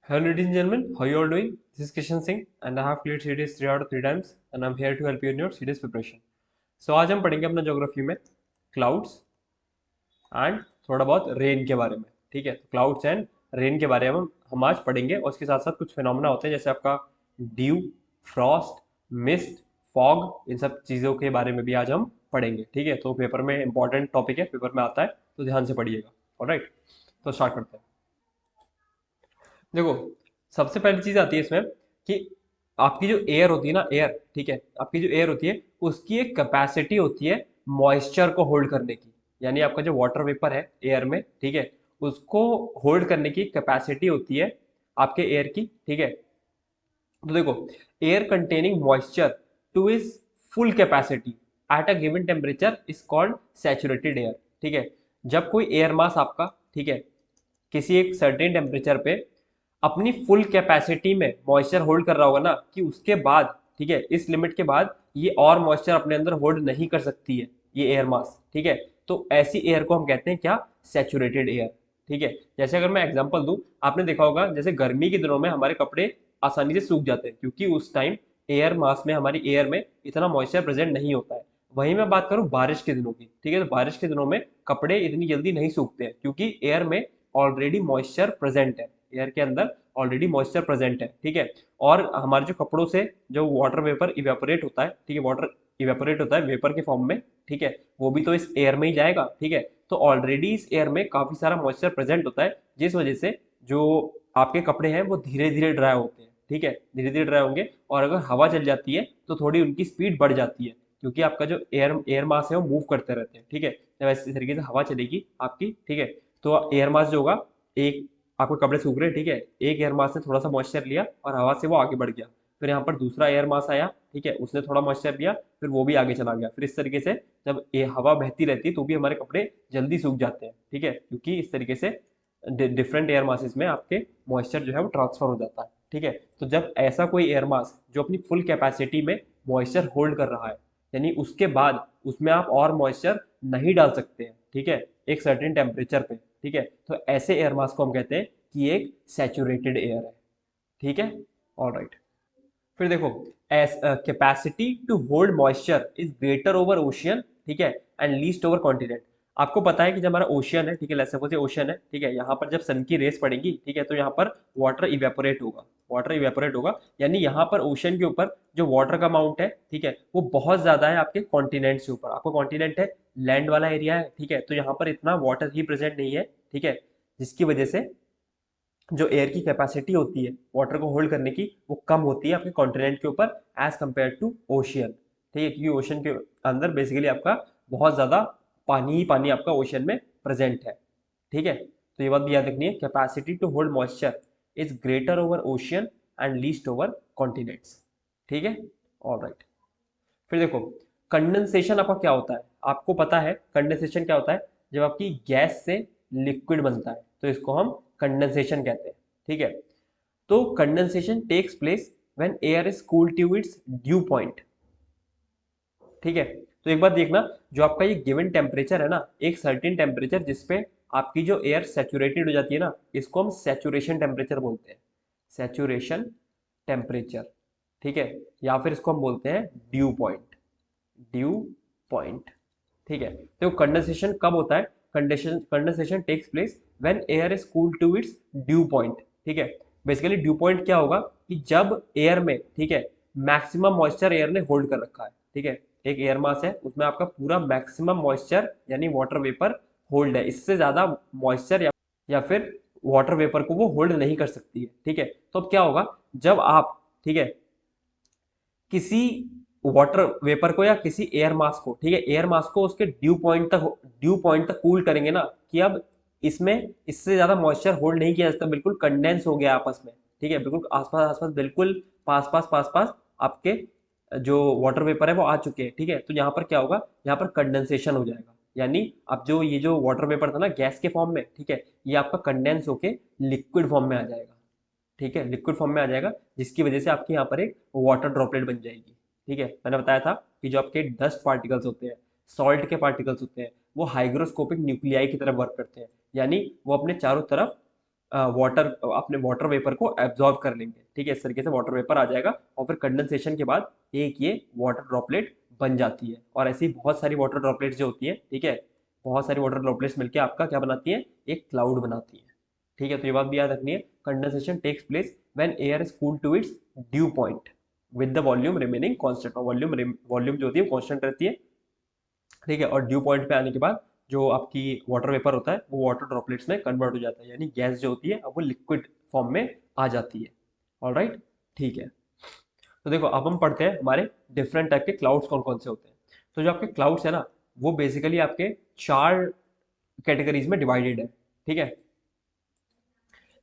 Hello, ladies and gentlemen. How you all doing? This is Kishan Singh, and I have cleared CDS 3 out of 3 times, and I'm here to help you in your CDS preparation. So आज हम पढ़ेंगे अपना geography में clouds and थोड़ा बहुत rain के बारे में. ठीक है, तो क्लाउड्स एंड रेन के बारे में हम आज पढ़ेंगे, और उसके साथ साथ कुछ फिनोमेना होते हैं जैसे आपका ड्यू, फ्रॉस्ट, मिस्ट, फॉग. इन सब चीज़ों के बारे में भी आज हम पढ़ेंगे. ठीक है, तो पेपर में इंपॉर्टेंट टॉपिक है, पेपर में आता है, तो ध्यान से पढ़िएगा. ऑलराइट, तो स्टार्ट करते हैं. देखो, सबसे पहली चीज आती है इसमें कि आपकी जो एयर होती है ना, एयर, ठीक है, आपकी जो एयर होती है उसकी एक कैपेसिटी होती है मॉइस्चर को होल्ड करने की. यानी आपका जो वाटर वेपर है एयर में, ठीक है, उसको होल्ड करने की कैपेसिटी होती है आपके एयर की. ठीक है, तो देखो, air containing moisture two is full capacity at a given temperature is called saturated air. ठीक है, जब कोई एयर मास आपका, ठीक है, किसी एक सर्टेन टेम्परेचर पे अपनी फुल कैपेसिटी में मॉइस्चर होल्ड कर रहा होगा ना, कि उसके बाद, ठीक है, इस लिमिट के बाद ये और मॉइस्चर अपने अंदर होल्ड नहीं कर सकती है ये एयर मास. ठीक है, तो ऐसी एयर को हम कहते हैं क्या? Saturated air. ठीक है, जैसे अगर मैं एग्जांपल दूं, आपने देखा होगा जैसे गर्मी के दिनों में हमारे कपड़े आसानी से सूख जाते हैं क्योंकि उस टाइम एयर मास में, हमारी एयर में इतना मॉइस्चर प्रेजेंट नहीं होता है. वहीं मैं बात करूं बारिश के दिनों की, ठीक है, तो बारिश के दिनों में कपड़े इतनी जल्दी नहीं सूखते हैं क्योंकि एयर में ऑलरेडी मॉइस्चर प्रेजेंट है, एयर के अंदर ऑलरेडी मॉइस्चर प्रेजेंट है. ठीक है, और हमारे जो कपड़ों से जो वाटर वेपर इवेपोरेट होता है, ठीक है, वाटर इवेपोरेट होता है वेपर के फॉर्म में, ठीक है, वो भी तो इस एयर में ही जाएगा. ठीक है, तो ऑलरेडी इस एयर में काफी सारा मॉइस्चर प्रेजेंट होता है, जिस वजह से जो आपके कपड़े हैं वो धीरे धीरे ड्राई होते हैं. ठीक है, धीरे धीरे ड्राई होंगे, और अगर हवा चल जाती है तो थोड़ी उनकी स्पीड बढ़ जाती है क्योंकि आपका जो एयर एयर मास है वो मूव करते रहते हैं. ठीक है, जब ऐसी तरीके से हवा चलेगी आपकी, ठीक है, तो एयर मास जो होगा, एक आपके कपड़े सूख रहे हैं, ठीक है, एक एयर मास ने थोड़ा सा मॉइस्चर लिया और हवा से वो आगे बढ़ गया. फिर यहाँ पर दूसरा एयर मास आया, ठीक है, उसने थोड़ा मॉइस्चर लिया, फिर वो भी आगे चला गया. फिर इस तरीके से जब ये हवा बहती रहती है तो भी हमारे कपड़े जल्दी सूख जाते हैं. ठीक है, क्योंकि इस तरीके से डिफरेंट एयर मासेस में आपके मॉइस्चर जो है वो ट्रांसफर हो जाता है. ठीक है, तो जब ऐसा कोई एयर मास जो अपनी फुल कैपेसिटी में मॉइस्चर होल्ड कर रहा है, यानी उसके बाद उसमें आप और मॉइस्चर नहीं डाल सकते हैं, ठीक है, एक सर्टेन टेम्परेचर पे, ठीक है, तो ऐसे एयर मास को हम कहते हैं कि एक सैचुरेटेड एयर है. ठीक है, ऑल राइट. फिर देखो, as capacity to hold moisture is greater over ocean, ठीक है, एंड लीस्ट ओवर कॉन्टिनेंट. आपको पता है कि जब हमारा ओशियन है, ठीक है, लेट्स सपोज ये ओशियन है, ठीक है, यहाँ पर जब सन की रेस पड़ेगी, ठीक है, तो यहाँ पर वाटर इवेपोरेट होगा, वाटर इवेपोरेट होगा, यानी यहाँ पर ओशियन के ऊपर जो वाटर का अमाउंट है, ठीक है, वो बहुत ज्यादा है आपके कॉन्टिनेंट से ऊपर. आपको कॉन्टिनेंट है, लैंड वाला एरिया है, ठीक है, तो यहाँ पर इतना वाटर ही प्रेजेंट नहीं है. ठीक है, जिसकी वजह से जो एयर की कैपेसिटी होती है वाटर को होल्ड करने की वो कम होती है आपके कॉन्टिनेंट के ऊपर एज कंपेयर टू ओशियन. ठीक है, क्योंकि ओशियन के अंदर बेसिकली आपका बहुत ज़्यादा पानी ही पानी आपका ओशियन में प्रेजेंट है. ठीक है, तो ये बात भी याद रखनी है, capacity to hold moisture is greater over ocean and least over continents. ठीक है, ऑल राइट. फिर देखो, कंडेंसेशन आपका क्या होता है? आपको पता है कंडेंसेशन क्या होता है? जब आपकी गैस से लिक्विड बनता है तो इसको हम कंडेंसेशन कहते हैं. ठीक है, तो condensation takes place when air is cooled to its dew point. ठीक है, तो एक बात देखना, जो आपका ये गिवन टेम्परेचर है ना, एक सर्टेन टेम्परेचर जिसपे आपकी जो एयर सेचुरेटेड हो जाती है ना, इसको हम सेचुरेशन टेम्परेचर बोलते हैं, सेचुरेशन टेम्परेचर. ठीक है, या फिर इसको हम बोलते हैं ड्यू पॉइंट, ड्यू पॉइंट. ठीक है, तो कंडेंसेशन कब होता है? Condensation takes place when air is cooled to its dew point. ठीक है, बेसिकली ड्यू पॉइंट क्या होगा कि जब एयर में, ठीक है, मैक्सिमम मॉइस्चर एयर ने होल्ड कर रखा है. ठीक है, एक एयर मास है, उसमें आपका पूरा मैक्सिमम मॉइस्चर यानी वाटर वेपर होल्ड है, इससे ज्यादा मॉइस्चर या फिर वाटर वेपर को वो होल्ड नहीं कर सकती है. ठीक है, तो अब क्या होगा जब आप, ठीक है, किसी वाटर वेपर को या किसी एयर मास को, ठीक है, एयर मास को उसके ड्यू पॉइंट तक कूल करेंगे ना, कि अब इसमें इससे ज्यादा मॉइस्चर होल्ड नहीं किया जाता, बिल्कुल कंडेंस हो गया आपस में. ठीक है, बिल्कुल आसपास आसपास, बिल्कुल पास पास आपके जो वाटर वेपर है वो आ चुके हैं. ठीक है, तो यहाँ पर क्या होगा, यहाँ पर कंडेंसेशन हो जाएगा, यानी अब जो ये जो वाटर वेपर था ना गैस के फॉर्म में, ठीक है, ये आपका कंडेंस होके लिक्विड फॉर्म में आ जाएगा. ठीक है, लिक्विड फॉर्म में आ जाएगा, जिसकी वजह से आपके यहाँ पर एक वाटर ड्रॉपलेट बन जाएगी. ठीक है, मैंने बताया था कि जो आपके डस्ट पार्टिकल्स होते हैं, सॉल्ट के पार्टिकल्स होते हैं, वो हाइग्रोस्कोपिक न्यूक्लियाई की तरफ वर्क करते हैं, यानी वो अपने चारों तरफ वाटर अपने वाटर वेपर को एब्जॉर्ब कर लेंगे, ठीक है। इस तरीके से वाटर वेपर आ जाएगा और फिर कंडेंसेशन के बाद एक ये वाटर ड्रॉपलेट बन जाती है। और ऐसी बहुत सारी वाटर ड्रॉपलेट्स जो होती है, ठीक है, बहुत सारी वाटर ड्रॉपलेट्स मिलकर आपका क्या बनाती है, एक क्लाउड बनाती है, ठीक है। तो ये बात भी याद रखनी है, condensation takes place when air is cooled to its dew point with the volume remaining constant. और वॉल्यूम जो होती है वो कांस्टेंट रहती है, ठीक है। और ड्यू पॉइंट पे आने के बाद जो आपकी वाटर वेपर होता है वो वाटर ड्रॉपलेट्स में कन्वर्ट हो जाता है, यानी गैस जो होती है अब वो लिक्विड फॉर्म में आ जाती है। ऑलराइट, ठीक है। तो देखो अब हम पढ़ते हैं हमारे डिफरेंट टाइप के क्लाउड्स कौन कौन से होते हैं। तो जो आपके क्लाउड्स है ना, वो बेसिकली आपके 4 कैटेगरीज में डिवाइडेड है, ठीक है।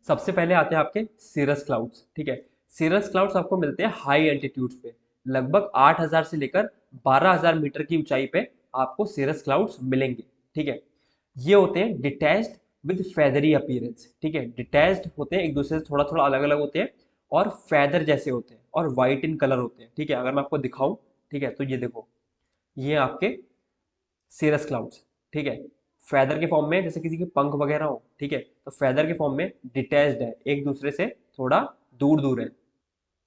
सबसे पहले आते हैं आपके सीरस क्लाउड्स, ठीक है। सीरस क्लाउड्स आपको मिलते हैं हाई एल्टीट्यूड्स पे, लगभग 8,000 से लेकर 12,000 मीटर की ऊंचाई पे आपको सीरस क्लाउड्स मिलेंगे, ठीक है। ये होते हैं डिटैच्ड विद फेदरी अपीयरेंस, ठीक है। डिटैच्ड होते हैं, एक दूसरे से थोड़ा थोड़ा अलग अलग होते हैं और फेदर जैसे होते हैं और वाइट इन कलर होते हैं, ठीक है। अगर मैं आपको दिखाऊं, ठीक है, तो ये देखो, ये आपके सीरस क्लाउड्स, ठीक है। फेदर के फॉर्म में, जैसे किसी के पंख वगैरह हो, ठीक है, तो फेदर के फॉर्म में डिटैच्ड है, एक दूसरे से थोड़ा दूर दूर है,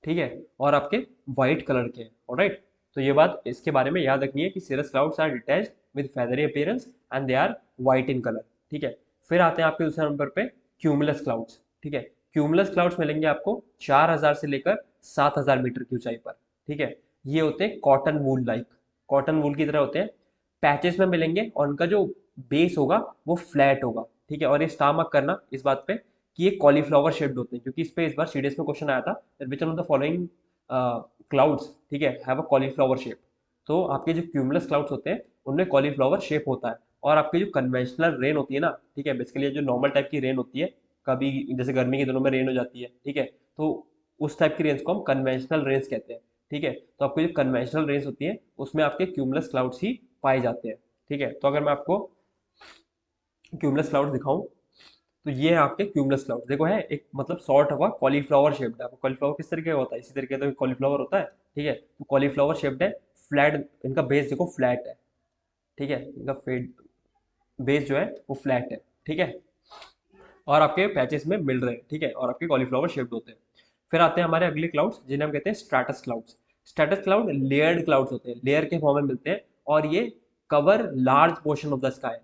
ठीक है, और आपके व्हाइट कलर के हैं। ऑलराइट, तो ये बात इसके बारे में याद रखनी है कि cirrus clouds are detached with feathery appearance and they are white in colour, ठीक है। फिर आते हैं आपके दूसरे नंबर पे क्यूमुलस क्लाउड्स, ठीक है। क्यूमुलस क्लाउड्स मिलेंगे आपको 4,000 से लेकर 7,000 मीटर की ऊंचाई पर, ठीक है। ये होते हैं cotton wool like, cotton wool की तरह होते हैं, पैचेस में मिलेंगे और उनका जो बेस होगा वो फ्लैट होगा, ठीक है। और ये स्टार मार्क करना इस बात पे कि ये कॉलीफ्लावर शेप्ड होते हैं, क्योंकि इस पे इस बार सीडीएस में क्वेश्चन आया था, which one of the following clouds, ठीक है, हैव अ कॉलीफ्लावर शेप। तो आपके जो क्यूमुलस क्लाउड्स होते हैं उनमें कॉलीफ्लावर शेप होता है। और आपकी जो कन्वेंशनल रेन होती है ना, ठीक है, बेसिकली जो नॉर्मल टाइप की रेन होती है, कभी जैसे गर्मी के दिनों में रेन हो जाती है, ठीक है, तो उस टाइप की रेंज को हम कन्वेंशनल रेंज कहते हैं, ठीक है। तो आपकी जो कन्वेंशनल रेंज होती है उसमें आपके क्यूमुलस क्लाउड्स ही पाए जाते हैं, ठीक है। तो अगर मैं आपको क्यूमुलस क्लाउड दिखाऊं, तो ये है आपके क्यूमुलस क्लाउड, देखो है एक मतलब सॉर्ट होगा कॉलीफ्लावर शेप्ड है। कॉलीफ्लावर किस तरीके का होता है, इसी तरीके का कॉलीफ्लावर होता है, ठीक है। तो कॉलीफ्लावर शेप्ड है, फ्लैट, इनका बेस देखो फ्लैट है, ठीक है, इनका फेड बेस जो है वो फ्लैट है, ठीक है। और आपके पैचेस में मिल रहे हैं, ठीक है, और आपके कॉलीफ्लावर शेप्ड होते हैं। फिर आते हैं हमारे अगले क्लाउड्स जिन्हें हम कहते हैं stratus clouds. Stratus cloud layered clouds होते हैं, लेयर के फॉर्म में मिलते हैं और ये cover large portion of the sky,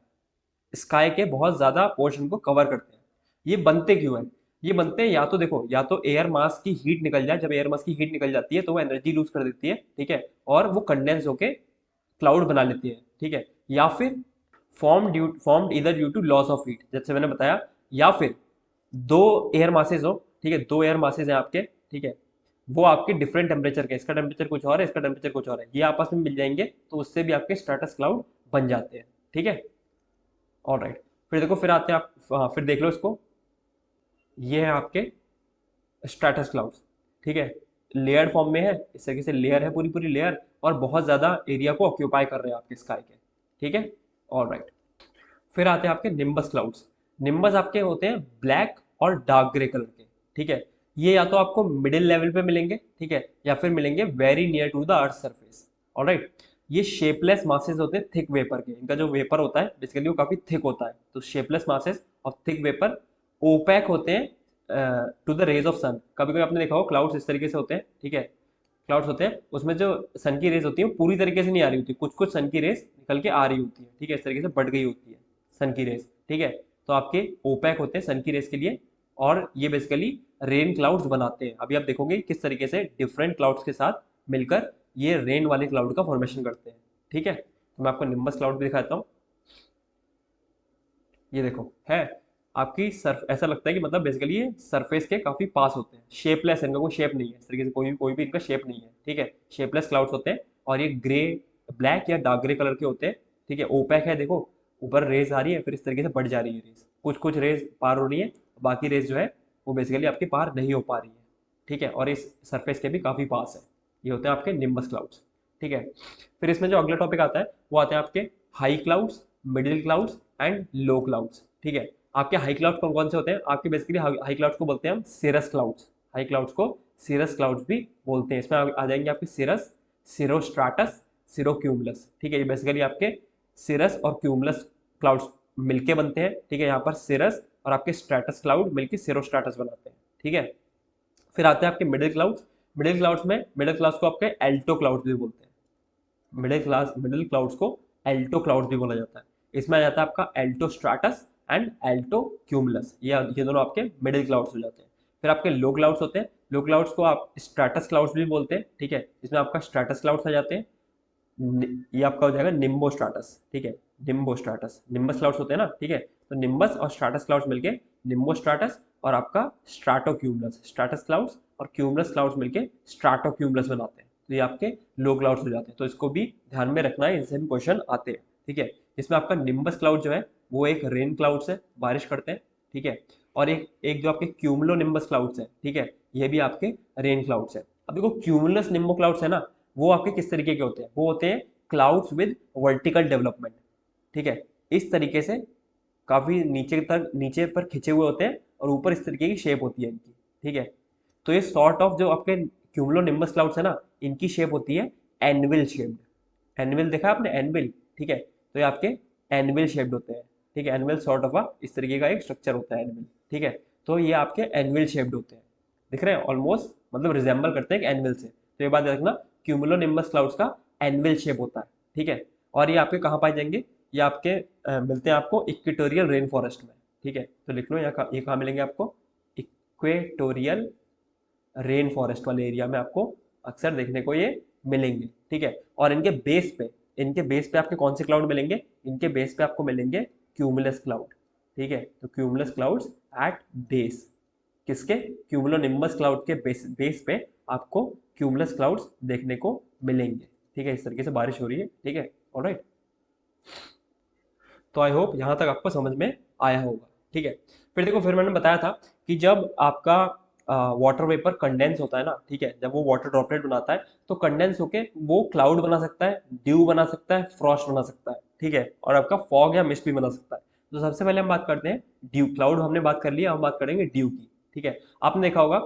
sky के बहुत ज्यादा पोर्शन को कवर करते हैं। ये बनते क्यों है, ये बनते हैं या तो देखो, या तो एयर मास की हीट निकल जाए, जब एयर मास की हीट निकल जाती है तो वो एनर्जी लूज कर देती है, ठीक है, और वो कंडेंस होके क्लाउड बना लेती है, ठीक है। या फिर फॉर्म्ड इधर due to loss of heat, जैसे मैंने बताया, या फिर दो एयर मासेज हो, ठीक है, दो एयर मासेज हैं आपके, ठीक है, वो आपके डिफरेंट टेम्परेचर के, इसका टेम्परेचर कुछ और है, इसका टेम्परेचर कुछ और है, ये आपस में मिल जाएंगे तो उससे भी आपके स्ट्रैटस क्लाउड बन जाते हैं, ठीक है। ऑलराइट, फिर देखो, फिर आते हैं आप, हाँ, फिर देख लो इसको, ये है आपके स्ट्रैटस क्लाउड्स, ठीक है, लेयर फॉर्म में है, इस तरीके से लेयर है, पूरी पूरी लेयर, और बहुत ज्यादा एरिया को ऑक्यूपाई कर रहे हैं आपके स्काई के, ठीक है। ऑलराइट, फिर आते हैं आपके निम्बस क्लाउड्स। निम्बस आपके होते हैं ब्लैक और डार्क ग्रे कलर के, ठीक है। ये या तो आपको मिडिल लेवल पे मिलेंगे, ठीक है, या फिर मिलेंगे very near to the earth surface. Alright, ये शेपलेस मासेस होते हैं थिक वेपर के, इनका जो वेपर होता है बेसिकली वो काफी थिक होता है, तो shapeless masses of thick vapour opaque होते हैं to the rays of sun. कभी कभी आपने देखा हो क्लाउड्स इस तरीके से होते हैं, ठीक है, क्लाउड्स होते हैं उसमें जो सन की रेज होती है वो पूरी तरीके से नहीं आ रही होती, कुछ कुछ सन की रेज निकल के आ रही होती है, ठीक है, इस तरीके से बढ़ गई होती है सन की रेस, ठीक है। तो आपके ओपैक होते हैं सन की रेस के लिए, और ये बेसिकली रेन क्लाउड्स बनाते हैं। अभी आप देखोगे किस तरीके से डिफरेंट क्लाउड्स के साथ मिलकर ये रेन वाले क्लाउड का फॉर्मेशन करते हैं, ठीक है। तो मैं आपको निम्बस क्लाउड भी दिखाता हूँ, ये देखो है आपकी सर्फ, ऐसा लगता है कि मतलब बेसिकली ये सरफेस के काफी पास होते हैं, शेपलेस है, इनका कोई शेप नहीं है, इस तरीके से कोई भी इनका शेप नहीं है, ठीक है, शेपलेस क्लाउड्स होते हैं। और ये ग्रे, ब्लैक या डार्क ग्रे कलर के होते हैं, ठीक है। ओपैक है, देखो ऊपर रेज आ रही है, फिर इस तरीके से बढ़ जा रही है रेज, कुछ कुछ रेज पार हो रही है, बाकी रेज जो है वो बेसिकली आपके पार नहीं हो पा रही है, ठीक है, और इस सरफेस के भी काफी पास है। ये होते हैं आपके निम्बस क्लाउड्स, ठीक है। फिर इसमें जो अगला टॉपिक आता है वो आते हैं आपके high clouds, middle clouds and low clouds, ठीक है। आपके हाई क्लाउड्स कौन कौन से होते हैं, आपके बेसिकली हाई क्लाउड्स को बोलते हैं हम सिरस क्लाउड्स, हाई क्लाउड्स को सिरस क्लाउड्स भी बोलते हैं। इसमें आ जाएंगे आपके सिरस, सिरोस्ट्राटस, सिरोक्यूमुलस, ठीक है। ये बेसिकली आपके सिरस और क्यूमुलस क्लाउड्स मिलके बनते हैं, ठीक है। यहाँ पर सिरस और आपके स्ट्रेटस क्लाउड मिलकर सिरोस्ट्रेटस बनाते हैं, ठीक है। फिर आते हैं आपके मिडिल क्लाउड्स। मिडिल क्लाउड्स को आपके एल्टो क्लाउड्स भी बोलते हैं। मिडिल क्लाउड्स को एल्टो क्लाउड्स भी बोला जाता है। इसमें आ जाता है आपका एल्टो स्ट्राटस एंड एल्टो क्यूमुलस, ये दोनों आपके मिडिल क्लाउड्स हो जाते हैं। फिर आपके लो क्लाउड्स होते हैं। लो क्लाउड्स को आप स्ट्राटस क्लाउड्स भी बोलते हैं, ठीक है। इसमें आपका स्ट्राटस क्लाउड्स आ जाते हैं। ये आपका हो जाएगा निम्बो स्ट्राटस, ठीक है। निम्बो स्ट्राटस, निम्बस क्लाउड्स होते हैं ना, ठीक है। तो निम्बस और स्ट्राटस क्लाउड्स मिलके निम्बो स्ट्राटस और आपका स्ट्राटो क्यूमुलस, स्ट्राटस क्लाउड्स और क्यूमुलस क्लाउड्स मिलके स्ट्राटो क्यूमुलस बनाते हैं। तो ये आपके लो क्लाउड्स हो जाते हैं। तो इसको भी ध्यान में रखना है, इनसे भी क्वेश्चन आते हैं, ठीक है। इसमें आपका निम्बस क्लाउड जो है वो एक रेन क्लाउड्स है, बारिश करते हैं, ठीक है। और एक एक जो आपके क्यूमुलो निम्बस क्लाउड्स है, ठीक है, ये भी आपके रेन क्लाउड्स है। अब देखो क्यूमुलस निम्बो क्लाउड्स है ना, वो आपके किस तरीके के होते हैं? वो होते हैं क्लाउड्स विद वर्टिकल डेवलपमेंट, ठीक है। इस तरीके से काफी नीचे पर खिंचे हुए होते हैं और ऊपर इस तरीके की शेप होती है इनकी, ठीक है। तो ये सॉर्ट ऑफ जो आपके क्यूमुलोनिम्बस क्लाउड्स है ना, इनकी शेप होती है एनविल शेप्ड। एनविल देखा आपने? एनविल, ठीक है। तो ये आपके एनविल शेप्ड होते हैं, ठीक है। एनविल सॉर्ट ऑफ इस तरीके का एक स्ट्रक्चर होता है एनविल, ठीक है। तो ये आपके एनविल शेप्ड होते हैं, दिख रहे हैं? ऑलमोस्ट मतलब रिजेंबल करते हैं एनविल से। तो ये बात रखना, क्यूमुलोनिम्बस क्लाउड्स का एनविल शेप होता है, ठीक है। और ये आपके कहाँ पाए जाएंगे? ये आपके मिलते हैं आपको इक्वेटोरियल रेन फॉरेस्ट में, ठीक है। तो लिख लो यहाँ, ये कहाँ मिलेंगे आपको? इक्वेटोरियल रेन फॉरेस्ट वाले एरिया में आपको अक्सर देखने को ये मिलेंगे, ठीक है। और इनके बेस पे आपके कौन से क्लाउड मिलेंगे? इनके बेस पे आपको मिलेंगे क्यूमुलस क्लाउड, ठीक है। तो क्यूमुलस क्लाउड्स एट बेस, किसके? क्यूमुलोनिम्बस क्लाउड के बेस पे आपको क्यूमुलस क्लाउड्स देखने को मिलेंगे, ठीक है। इस तरीके से बारिश हो रही है, ठीक है। ऑलराइट, तो आई होप यहाँ तक आपको समझ में आया होगा, ठीक है। फिर देखो, फिर मैंने बताया था कि जब आपका वाटर वेपर कंडेंस होता है ना, ठीक है, जब वो वाटर ड्रॉपलेट बनाता है तो कंडेंस होके वो क्लाउड बना सकता है, ड्यू बना सकता है, फ्रॉस्ट बना सकता है, ठीक है। और आपका फॉग या मिस्ट भी बना सकता है। तो सबसे पहले हम बात करते हैं ड्यू। क्लाउड हमने बात कर लिया, हम बात करेंगे ड्यू की, ठीक है। आपने देखा होगा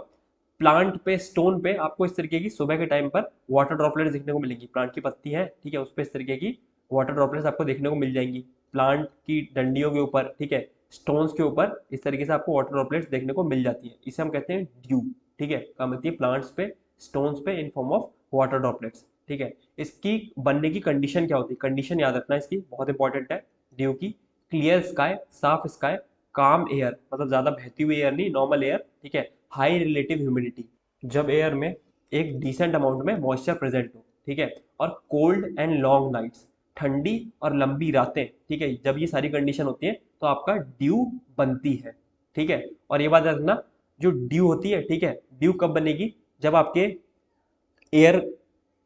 प्लांट पे, स्टोन पे आपको इस तरीके की सुबह के टाइम पर वाटर ड्रॉपलेट्स देखने को मिलेंगी। प्लांट की पत्ती है, ठीक है, उस पर इस तरीके की वाटर ड्रॉपलेट्स आपको देखने को मिल जाएंगी। प्लांट की डंडियों के ऊपर, ठीक है, स्टोन्स के ऊपर इस तरीके से आपको वाटर ड्रॉपलेट्स देखने को मिल जाती है। इसे हम कहते हैं ड्यू, ठीक है। काम होती है प्लांट्स पे, स्टोन्स पे in form of water droplets, ठीक है। इसकी बनने की कंडीशन क्या होती है? कंडीशन याद रखना इसकी, बहुत इंपॉर्टेंट है ड्यू की। क्लियर स्काई, साफ स्काई, काम एयर, मतलब ज्यादा बहती हुई एयर नहीं, नॉर्मल एयर, ठीक है। हाई रिलेटिव ह्यूमिडिटी, जब एयर में एक डिसेंट अमाउंट में मॉइस्चर प्रेजेंट हो, ठीक है। और कोल्ड एंड लॉन्ग नाइट्स, ठंडी और लंबी रातें, ठीक है। जब ये सारी कंडीशन होती है तो आपका ड्यू बनती है, ठीक है। और ये बात रखना, जो ड्यू होती है, ठीक है, ड्यू कब बनेगी? जब आपके एयर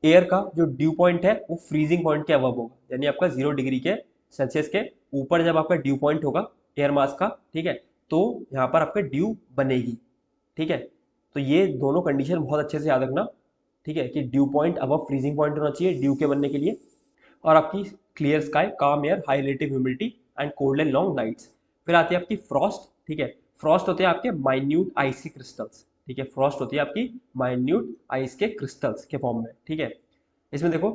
एयर का जो ड्यू पॉइंट है वो फ्रीजिंग पॉइंट के अबव होगा, यानी आपका 0 डिग्री के सेल्सियस के ऊपर जब आपका ड्यू पॉइंट होगा एयर मास का, ठीक है, तो यहाँ पर आपका ड्यू बनेगी, ठीक है। तो ये दोनों कंडीशन बहुत अच्छे से याद रखना, ठीक है, कि dew point above freezing point होना चाहिए ड्यू के बनने के लिए। और आपकी clear sky, calm air, high relative humidity and cold and long nights. फिर आती है आपकी फ्रॉस्ट, ठीक है। फ्रॉस्ट होते हैं आपके माइन्यूट आइस के क्रिस्टल्स, ठीक है। फ्रॉस्ट होती है आपकी माइन्यूट आइस के क्रिस्टल्स के फॉर्म में, ठीक है। इसमें देखो,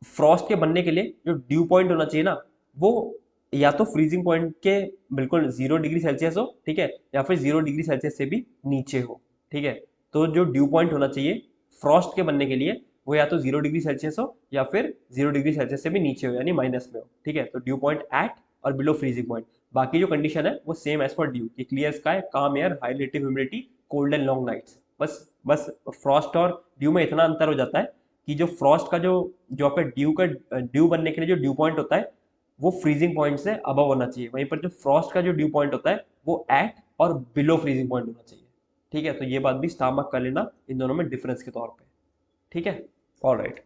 फ्रॉस्ट के बनने के लिए जो ड्यू पॉइंट होना चाहिए ना, वो या तो फ्रीजिंग पॉइंट के बिल्कुल 0 डिग्री सेल्सियस हो, ठीक है, या फिर 0 डिग्री सेल्सियस से भी नीचे हो, ठीक है। तो जो ड्यू पॉइंट होना चाहिए फ्रॉस्ट के बनने के लिए, वो या तो 0 डिग्री सेल्सियस हो या फिर 0 डिग्री सेल्सियस से भी नीचे हो, यानी माइनस में हो, ठीक है। तो ड्यू पॉइंट एट और बिलो फ्रीजिंग पॉइंट। बाकी जो कंडीशन है वो सेम एज फॉर ड्यू, कि clear sky, calm air, high relative humidity, cold and long nights. बस बस फ्रॉस्ट और ड्यू में इतना अंतर हो जाता है कि जो फ्रॉस्ट का जो जो आपका ड्यू बनने के लिए जो ड्यू पॉइंट होता है वो फ्रीजिंग पॉइंट से अबव होना चाहिए। वहीं पर जो फ्रॉस्ट का जो ड्यू पॉइंट होता है वो एट और बिलो फ्रीजिंग पॉइंट होना चाहिए, ठीक है। तो ये बात भी स्टार मार्क कर लेना इन दोनों में डिफरेंस के तौर पे, ठीक है। ऑलराइट,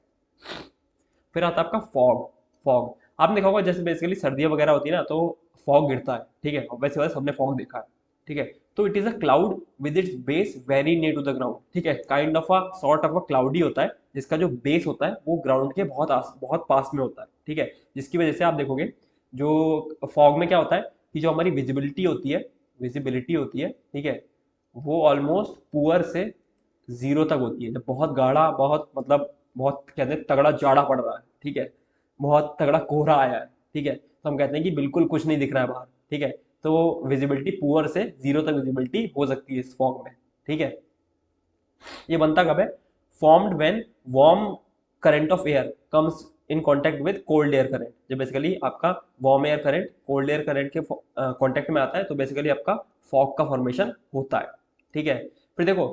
फिर आता है आपका फॉग। फॉग आपने देखा होगा, जैसे बेसिकली सर्दियाँ वगैरह होती है ना, तो फॉग गिरता है, ठीक है। वैसे वैसे सबने फॉग देखा है, ठीक है। तो it is a cloud with its base very near to the ground, ठीक है। Kind of a sort of a cloudy होता है, जिसका जो बेस होता है वो ग्राउंड के बहुत पास में होता है, ठीक है। जिसकी वजह से आप देखोगे जो फॉग में क्या होता है कि जो हमारी विजिबिलिटी होती है, ठीक है, वो ऑलमोस्ट पुअर से जीरो तक होती है। जब बहुत गाढ़ा, बहुत मतलब बहुत कहते हैं तगड़ा जाड़ा पड़ रहा है, ठीक है, बहुत तगड़ा कोहरा आया है, ठीक है, तो हम कहते हैं कि बिल्कुल कुछ नहीं दिख रहा है बाहर, ठीक है। तो विजिबिलिटी पुअर से जीरो तक विजिबिलिटी हो सकती है इस फॉग में, ठीक है। ये बनता कब है? Formed when warm current of air comes in contact with cold air current. जब बेसिकली आपका warm air current cold air current के कांटेक्ट में आता है तो बेसिकली आपका फॉग का फॉर्मेशन होता है, ठीक है। फिर देखो,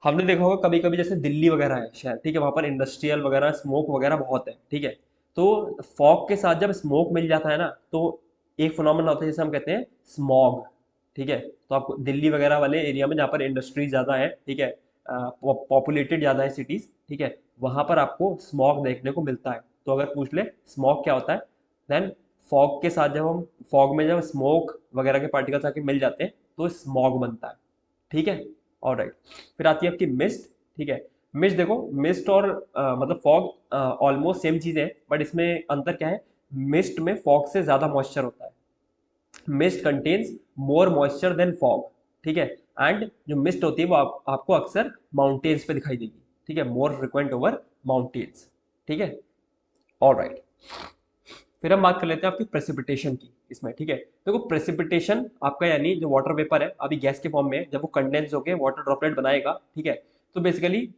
हमने देखा होगा कभी कभी जैसे दिल्ली वगैरह है शहर, ठीक है, वहां पर इंडस्ट्रियल वगैरह स्मोक वगैरह बहुत है, ठीक है। तो फॉग के साथ जब स्मोक मिल जाता है ना, तो एक फिनोमेना होता है जिसे हम कहते हैं स्मॉग, ठीक है। तो आपको दिल्ली वगैरह वाले एरिया में जहाँ पर इंडस्ट्रीज ज़्यादा है, ठीक है, पॉपुलेटेड ज़्यादा है सिटीज़, ठीक है, वहाँ पर आपको स्मॉग देखने को मिलता है। तो अगर पूछ ले स्मॉग क्या होता है, देन फॉग के साथ जब हम फॉग में जब स्मोक वगैरह के पार्टिकल्स आके मिल जाते हैं तो स्मॉग बनता है, ठीक है। ऑलराइट, फिर आती है आपकी मिस्ट, ठीक है। मिस्ट देखो, मिस्ट और मतलब फॉग ऑलमोस्ट सेम चीज़ है, बट इसमें अंतर क्या है? मिस्ट में फॉग से ज़्यादा मॉइस्चर होता है। Mist contains more moisture than fog, ठीक है। एंड जो मिस्ट होती है वो आपको अक्सर माउंटेन्स पे दिखाई देगी, ठीक है, मोर फ्रिक्वेंट ओवर माउंटेन्स, ठीक है। ऑलराइट, फिर हम बात कर लेते हैं आपकी प्रेसिपिटेशन की इसमें, ठीक है। देखो प्रेसिपिटेशन आपका यानी जो वाटर वेपर है अभी गैस के फॉर्म में है, जब वो कंडेंस होकर वाटर ड्रॉपलेट बनाएगा, ठीक है, तो बेसिकली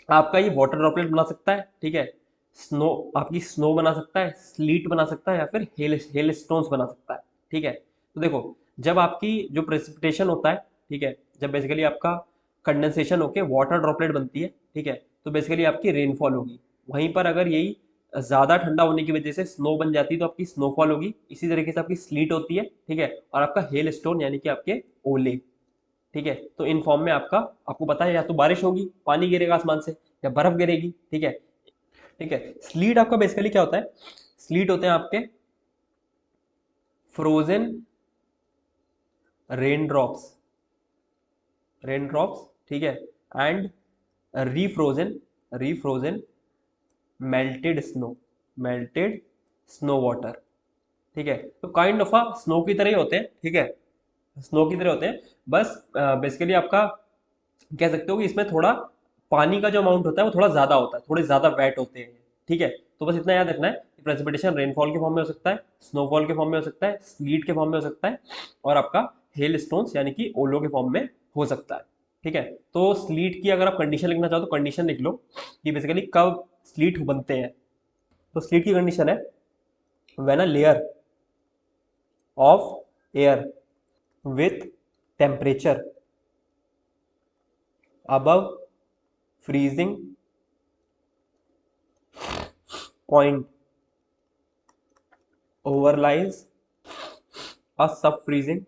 आपका ये वाटर ड्रॉपलेट बना सकता है, ठीक है, स्नो, आपकी स्नो बना सकता है, स्लीट बना सकता है, या फिर हेल स्टोन्स बना सकता है, ठीक है। तो देखो, जब आपकी जो प्रेसिपिटेशन होता है, ठीक है, जब बेसिकली आपका कंडेंसेशन होके वाटर ड्रॉपलेट बनती है, ठीक है, तो बेसिकली आपकी रेनफॉल होगी। वहीं पर अगर यही ज़्यादा ठंडा होने की वजह से स्नो बन जाती है तो आपकी स्नोफॉल होगी। इसी तरीके से आपकी स्लीट होती है, ठीक है, और आपका हेल स्टोन यानी कि आपके ओले, ठीक है। तो इन फॉर्म में आपका, आपको पता है, या तो बारिश होगी, पानी गिरेगा आसमान से, या बर्फ गिरेगी, ठीक है, ठीक है। स्लीट आपका बेसिकली क्या होता है? स्लीट होते हैं आपके frozen rain drops, rain drops, ठीक है, and refrozen, refrozen melted snow, melted snow water, ठीक है। तो काइंड ऑफ स्नो की तरह ही होते हैं, ठीक है, स्नो की तरह होते हैं। बस बेसिकली आपका कह सकते हो कि इसमें थोड़ा पानी का जो अमाउंट होता है वो थोड़ा ज़्यादा होता है, थोड़े ज़्यादा वेट होते हैं, ठीक है। तो बस इतना याद रखना है कि प्रेसिपिटेशन रेनफॉल के फॉर्म में हो सकता है, स्नोफॉल के फॉर्म में हो सकता है, स्लीट के फॉर्म में हो सकता है, और आपका हेल स्टोन्स यानी कि ओलो के फॉर्म में हो सकता है, ठीक है। तो स्लीट की अगर आप कंडीशन लिखना चाहो तो कंडीशन लिख लो कि बेसिकली कब स्लीट बनते हैं। तो स्लीट की कंडीशन है when a layer of air with temperature above freezing point overlies a sub-freezing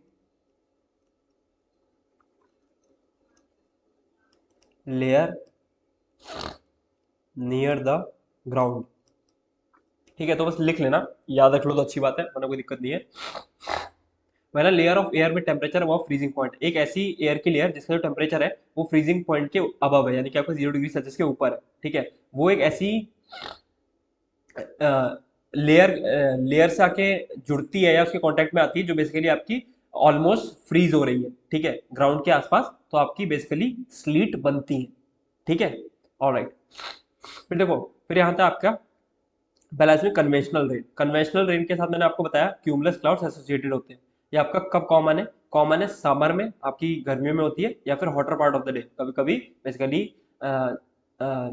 layer near the ground, ठीक है। तो बस लिख लेना, याद रख लो तो अच्छी बात है, वरना कोई दिक्कत नहीं है। वह ना लेयर ऑफ एयर में टेम्परेचर अबव फ्रीजिंग पॉइंट, एक ऐसी एयर की लेयर जिसका जो टेम्परेचर है वो फ्रीजिंग पॉइंट के अबव है, यानी कि आपका 0 डिग्री सेल्सियस के ऊपर है, ठीक है। वो एक ऐसी लेयर लेयर से आके जुड़ती है या उसके कांटेक्ट में आती है जो बेसिकली आपकी ऑलमोस्ट फ्रीज हो रही है, ठीक है, ग्राउंड के आसपास, तो आपकी बेसिकली स्लीट बनती है, ठीक है। ऑलराइट, फिर देखो, फिर यहाँ था आपका पहला इसमें कन्वेंशनल रेन। कन्वेंशनल रेन के साथ मैंने आपको बताया क्यूमुलस क्लाउड्स एसोसिएटेड होते हैं। ये आपका कब कॉमन है? कॉमन है समर में, आपकी गर्मियों में होती है, या फिर hotter part of the day, कभी कभी बेसिकली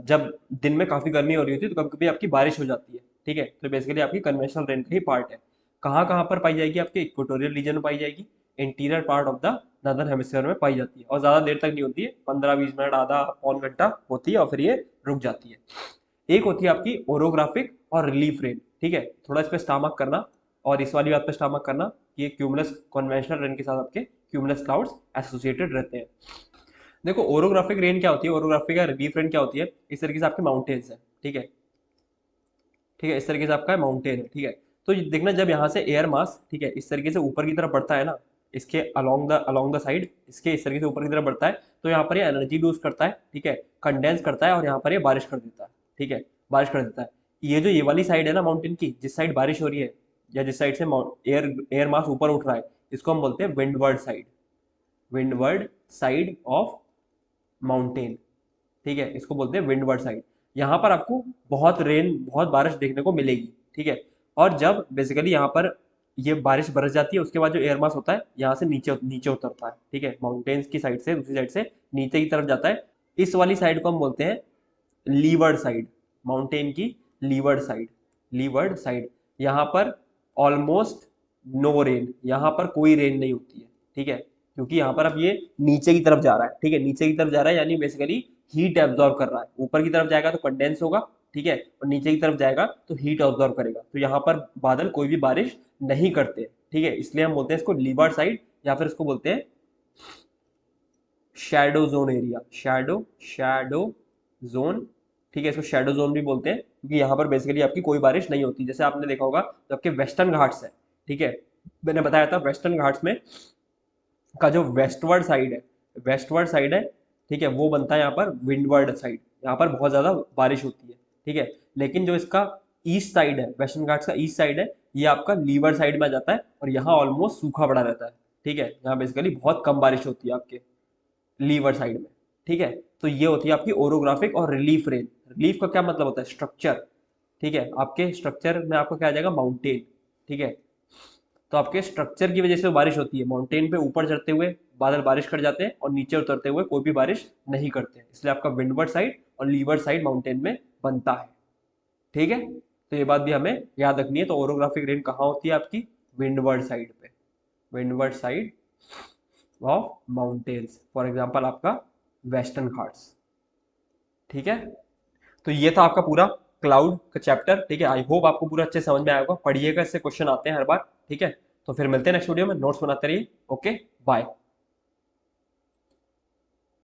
जब दिन में काफ़ी गर्मी हो रही होती है तो कभी कभी आपकी बारिश हो जाती है, ठीक है। तो बेसिकली आपकी कन्वेंशनल रेन का ही पार्ट है। कहाँ कहाँ पर पाई जाएगी? आपके इक्वेटोरियल रीजन में पाई जाएगी, interior part of the northern hemisphere में पाई जाती है, और ज़्यादा देर तक नहीं होती है, 15-20 मिनट, आधा पौन घंटा होती है, और फिर ये रुक जाती है। एक होती है आपकी ओरोग्राफिक और रिलीफ रेन, ठीक है, थोड़ा इस पे स्टामक करना, और इस वाली बात पे स्टामक करना कि ये क्यूमुलस कन्वेंशनल रेन के साथ आपके क्यूमुलस क्लाउड्स एसोसिएटेड रहते हैं। देखो ओरोग्राफिक रेन क्या होती है, ओरोग्राफिक या रिलीफ रेन क्या होती है, इस तरीके से आपके माउंटेन्स है, ठीक है, ठीक है, इस तरीके से आपका माउंटेन है, ठीक है। तो देखना जब यहाँ से एयर मास, ठीक है, इस तरीके से ऊपर की तरफ बढ़ता है ना, इसके अलोंग द साइड, इसके इस तरीके से ऊपर की तरफ बढ़ता है, तो यहाँ पर ये एनर्जी लूज करता है, ठीक है, कंडेंस करता है, और यहाँ पर ये बारिश कर देता है, ठीक है, बारिश कर देता है। ये जो ये वाली साइड है ना माउंटेन की, जिस साइड बारिश हो रही है या जिस साइड से एयर एयर मास ऊपर उठ रहा है, इसको हम बोलते हैं windward side, windward side of mountain, ठीक है, इसको बोलते हैं विंडवर्ड साइड। यहाँ पर आपको बहुत रेन, बहुत बारिश देखने को मिलेगी, ठीक है। और जब बेसिकली यहाँ पर ये बारिश बरस जाती है, उसके बाद जो एयर मास होता है यहाँ से नीचे नीचे उतरता है, ठीक है, माउंटेन्स की साइड से, दूसरी साइड से नीचे की तरफ जाता है। इस वाली साइड को हम बोलते हैं लीवर्ड साइड, माउंटेन की लीवर्ड साइड, लीवर्ड साइड। यहाँ पर ऑलमोस्ट नो रेन, यहाँ पर कोई रेन नहीं होती है, ठीक है, क्योंकि यहाँ पर अब ये नीचे की तरफ जा रहा है, ठीक है, नीचे की तरफ जा रहा है यानी बेसिकली हीट एब्जॉर्ब कर रहा है। ऊपर की तरफ जाएगा तो कंडेंस होगा, ठीक है, और नीचे की तरफ जाएगा तो हीट ऑब्जॉर्व करेगा। तो यहाँ पर बादल कोई भी बारिश नहीं करते, ठीक है, इसलिए हम बोलते हैं इसको लीवर्ड साइड, या फिर इसको बोलते हैं shadow zone area, shadow zone, ठीक है, इसको शैडो जोन भी बोलते हैं, क्योंकि यहाँ पर बेसिकली आपकी कोई बारिश नहीं होती। जैसे आपने देखा होगा जो आपके वेस्टर्न घाट्स है, ठीक है, मैंने बताया था वेस्टर्न घाट्स में का जो वेस्टवर्ड साइड है, ठीक है, वो बनता है यहाँ पर विंडवर्ड साइड, यहाँ पर बहुत ज़्यादा बारिश होती है, ठीक है। लेकिन जो इसका ईस्ट साइड है, वेस्टर्न घाट्स का ईस्ट साइड है, ये आपका लीवर्ड साइड में आ जाता है, और यहाँ ऑलमोस्ट सूखा पड़ा रहता है, ठीक है, यहाँ बेसिकली बहुत कम बारिश होती है आपके लीवर्ड साइड में, ठीक है। तो ये होती है आपकी ओरोग्राफिक और रिलीफ रेन। रिलीफ का क्या मतलब होता है, स्ट्रक्चर, ठीक है, आपके स्ट्रक्चर में आपका क्या आ जाएगा, माउंटेन, ठीक है, तो आपके स्ट्रक्चर की वजह से बारिश होती है। माउंटेन पे ऊपर चढ़ते हुए बादल बारिश कर जाते हैं, और नीचे उतरते हुए कोई भी बारिश नहीं करते, इसलिए आपका विंडवर्ड साइड और लीवर्ड साइड माउंटेन में बनता है, ठीक है। तो ये बात भी हमें याद रखनी है। तो ओरोग्राफिक रेन कहाँ होती है आपकी, विंडवर्ड साइड पे, windward side of mountains, for example आपका वेस्टर्न घाट्स, ठीक है। तो ये था आपका पूरा क्लाउड का चैप्टर, ठीक है। आई होप आपको पूरा अच्छे समझ में आया होगा, पढ़िएगा, इससे क्वेश्चन आते हैं हर बार, ठीक है। तो फिर मिलते हैं नेक्स्ट वीडियो में, नोट्स बनाते रहिए, ओके, बाय।